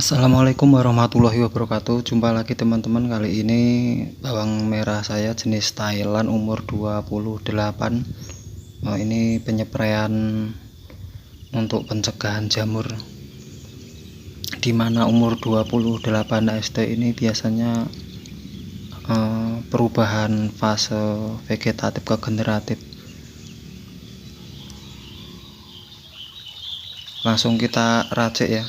Assalamualaikum warahmatullahi wabarakatuh. Jumpa lagi teman-teman. Kali ini bawang merah saya jenis Thailand umur 28. Ini penyepraian untuk pencegahan jamur, dimana umur 28 ST ini biasanya perubahan fase vegetatif ke generatif. Langsung kita racik ya.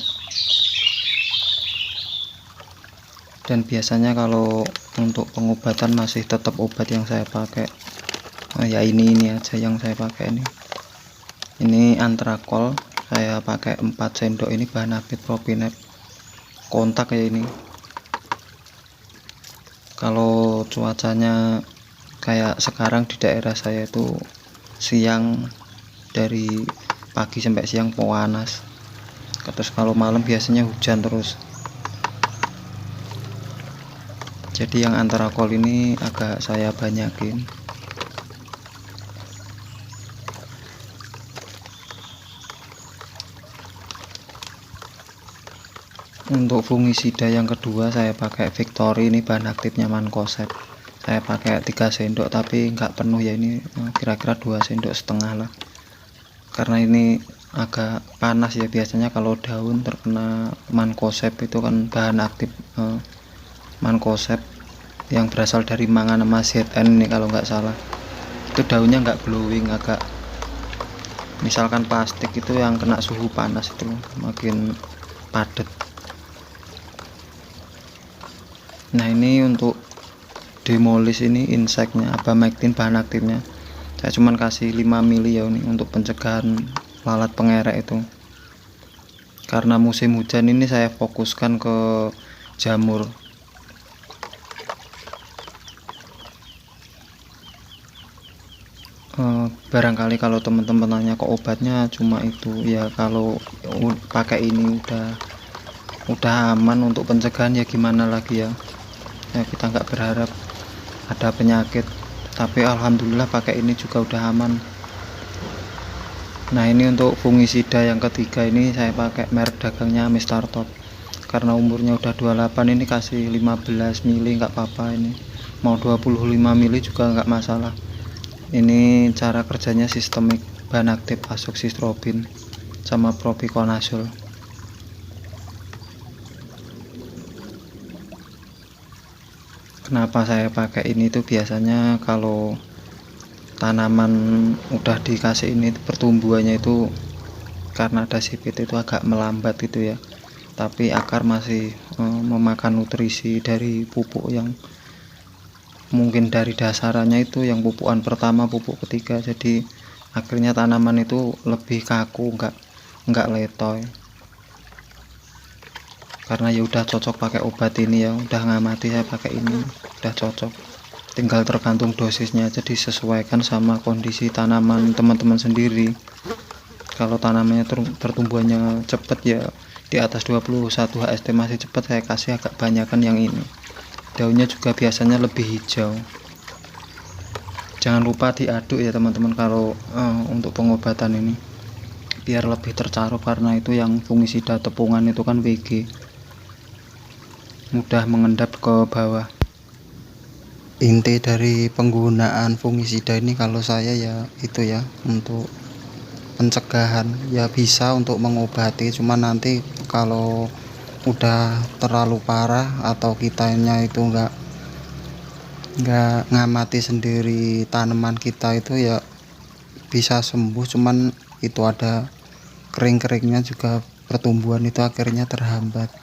Dan biasanya kalau untuk pengobatan masih tetap obat yang saya pakai, ya ini aja yang saya pakai. Ini antrakol, saya pakai 4 sendok. Ini bahan aktif propinep kontak ya. Ini kalau cuacanya kayak sekarang di daerah saya itu siang, dari pagi sampai siang panas, terus kalau malam biasanya hujan terus. Jadi yang antrakol ini agak saya banyakin. Untuk fungisida yang kedua saya pakai Victory, ini bahan aktifnya Mancozeb. Saya pakai 3 sendok tapi nggak penuh ya, ini kira-kira 2 sendok setengah lah. Karena ini agak panas ya, biasanya kalau daun terkena Mancozeb itu kan bahan aktif Mancozeb yang berasal dari Manganema ZN ini kalau nggak salah, itu daunnya nggak glowing, agak misalkan plastik itu yang kena suhu panas itu makin padat. Nah ini untuk demolis ini inseknya abamectin bahan aktifnya saya cuman kasih 5 mili ya, ini untuk pencegahan lalat pengerek itu. Karena musim hujan ini saya fokuskan ke jamur. Barangkali kalau teman-teman tanya kok obatnya cuma itu ya, kalau pakai ini udah aman untuk pencegahan ya gimana lagi ya. Kita nggak berharap ada penyakit, tapi alhamdulillah pakai ini juga udah aman. Nah ini untuk fungisida yang ketiga, ini saya pakai merek dagangnya Mr. Top. Karena umurnya udah 28, ini kasih 15 mili nggak apa-apa, ini mau 25 mili juga nggak masalah. Ini cara kerjanya sistemik, bahan aktif azoxystrobin sama propiconazole. Kenapa saya pakai ini tuh, biasanya kalau tanaman udah dikasih ini pertumbuhannya itu karena ada sipit itu agak melambat gitu ya, tapi akar masih memakan nutrisi dari pupuk yang mungkin dari dasarannya itu yang pupukan pertama, pupuk ketiga, jadi akhirnya tanaman itu lebih kaku, nggak letoy. Karena ya udah cocok pakai obat ini ya, udah ngamati saya pakai ini, udah cocok. Tinggal tergantung dosisnya aja, disesuaikan sama kondisi tanaman teman-teman sendiri. Kalau tanamannya pertumbuhannya cepet ya, di atas 21 HST masih cepet, saya kasih agak banyakan yang ini. Daunnya juga biasanya lebih hijau. Jangan lupa diaduk ya teman-teman kalau untuk pengobatan ini, biar lebih tercarup, karena itu yang fungisida tepungan itu kan WG, mudah mengendap ke bawah. Inti dari penggunaan fungisida ini kalau saya ya itu ya, untuk pencegahan ya, bisa untuk mengobati, cuman nanti kalau udah terlalu parah atau kitanya itu nggak ngamati sendiri tanaman kita itu ya bisa sembuh, cuman itu ada kering-keringnya juga, pertumbuhan itu akhirnya terhambat.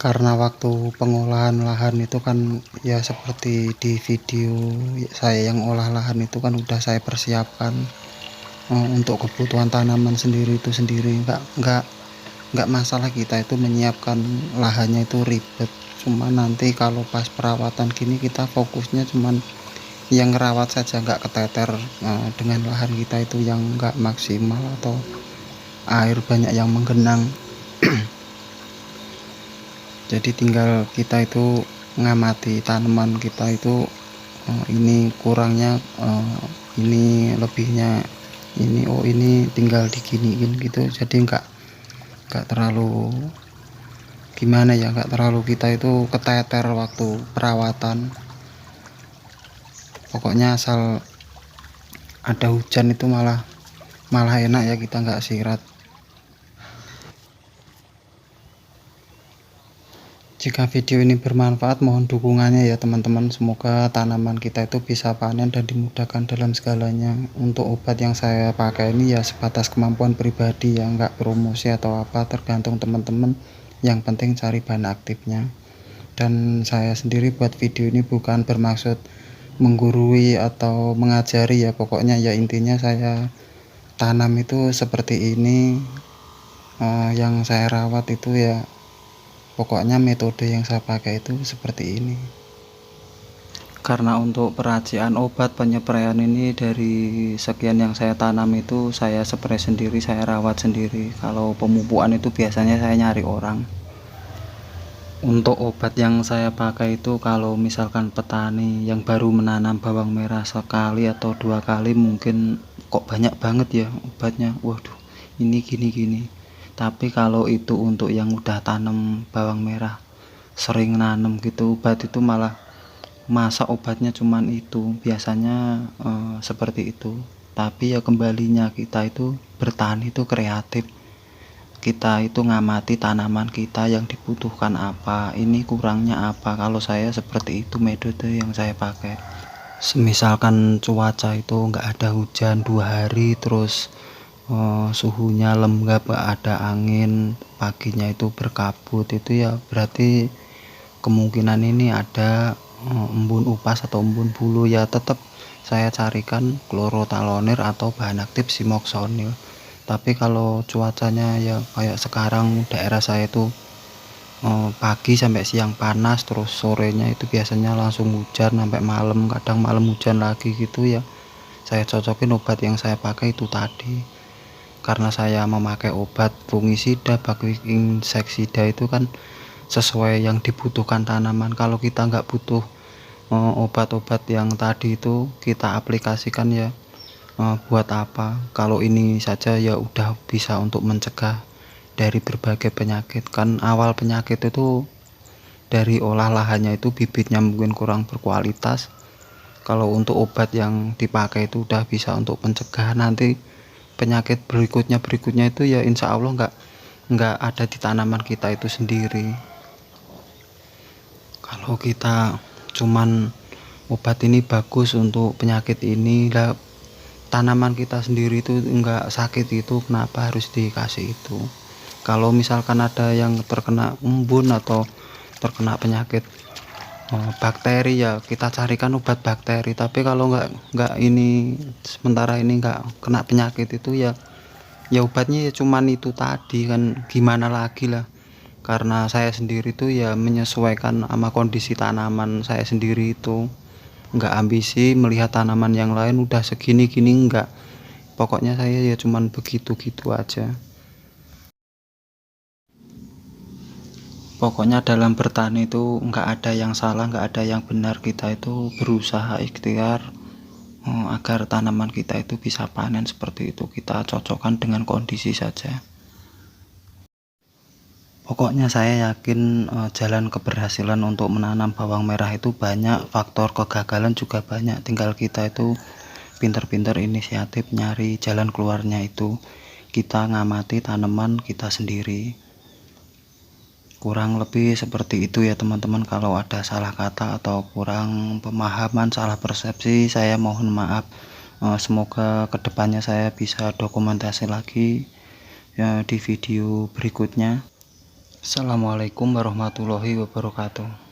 Karena waktu pengolahan lahan itu kan ya seperti di video saya yang olah lahan itu kan udah saya persiapkan untuk kebutuhan tanaman sendiri itu sendiri. Nggak masalah kita itu menyiapkan lahannya itu ribet, cuma nanti kalau pas perawatan gini kita fokusnya cuman yang ngerawat saja, nggak keteter dengan lahan kita itu yang nggak maksimal atau air banyak yang menggenang. Jadi tinggal kita itu ngamati tanaman kita itu ini kurangnya, ini lebihnya ini, oh ini tinggal diginiin gitu, jadi nggak terlalu gimana ya, nggak terlalu kita itu keteter waktu perawatan. Pokoknya asal ada hujan itu malah enak ya, kita nggak sirat. Jika video ini bermanfaat, mohon dukungannya ya teman-teman. Semoga tanaman kita itu bisa panen dan dimudahkan dalam segalanya. Untuk obat yang saya pakai ini ya sebatas kemampuan pribadi ya, nggak promosi atau apa, tergantung teman-teman. Yang penting cari bahan aktifnya. Dan saya sendiri buat video ini bukan bermaksud menggurui atau mengajari ya, pokoknya ya intinya saya tanam itu seperti ini, yang saya rawat itu ya pokoknya metode yang saya pakai itu seperti ini. Karena untuk peracian obat penyepraian ini dari sekian yang saya tanam itu saya spray sendiri, saya rawat sendiri. Kalau pemupukan itu biasanya saya nyari orang. Untuk obat yang saya pakai itu kalau misalkan petani yang baru menanam bawang merah sekali atau 2 kali mungkin kok banyak banget ya obatnya, waduh ini gini. Tapi kalau itu untuk yang udah tanam bawang merah sering nanam gitu, obat itu malah masa obatnya cuman itu biasanya seperti itu. Tapi ya kembalinya kita itu bertani itu kreatif, kita itu ngamati tanaman kita yang dibutuhkan apa, ini kurangnya apa. Kalau saya seperti itu metode yang saya pakai. Misalkan cuaca itu nggak ada hujan 2 hari, terus suhunya lembab, nggak ada angin, paginya itu berkabut, itu ya berarti kemungkinan ini ada embun upas atau embun bulu. Ya tetap saya carikan chlorothalonil atau bahan aktif simoxonil. Tapi kalau cuacanya ya kayak sekarang daerah saya itu pagi sampai siang panas, terus sorenya itu biasanya langsung hujan sampai malam, kadang malam hujan lagi gitu ya, saya cocokin obat yang saya pakai itu tadi. Karena saya memakai obat fungisida, bakteri inseksida itu kan sesuai yang dibutuhkan tanaman. Kalau kita nggak butuh obat-obat yang tadi itu kita aplikasikan ya buat apa. Kalau ini saja ya udah bisa untuk mencegah dari berbagai penyakit. Kan awal penyakit itu dari olah lahannya, itu bibitnya mungkin kurang berkualitas. Kalau untuk obat yang dipakai itu udah bisa untuk mencegah, nanti penyakit berikutnya itu ya insya Allah nggak ada di tanaman kita itu sendiri. Kalau kita cuman obat ini bagus untuk penyakit ini lah, tanaman kita sendiri itu nggak sakit, itu kenapa harus dikasih itu. Kalau misalkan ada yang terkena embun atau terkena penyakit bakteri ya kita carikan obat bakteri. Tapi kalau nggak ini, sementara ini nggak kena penyakit itu ya obatnya ya cuman itu tadi, kan gimana lagi lah. Karena saya sendiri tuh ya menyesuaikan sama kondisi tanaman saya sendiri, itu nggak ambisi melihat tanaman yang lain udah segini-gini, enggak. Pokoknya saya ya cuman begitu-gitu aja. Pokoknya dalam bertani itu nggak ada yang salah, nggak ada yang benar. Kita itu berusaha ikhtiar agar tanaman kita itu bisa panen seperti itu. Kita cocokkan dengan kondisi saja. Pokoknya saya yakin jalan keberhasilan untuk menanam bawang merah itu banyak, faktor kegagalan juga banyak. Tinggal kita itu pinter-pinter inisiatif nyari jalan keluarnya, itu kita ngamati tanaman kita sendiri. Kurang lebih seperti itu ya teman-teman. Kalau ada salah kata atau kurang pemahaman, salah persepsi, saya mohon maaf. Semoga kedepannya saya bisa dokumentasi lagi ya di video berikutnya. Assalamualaikum warahmatullahi wabarakatuh.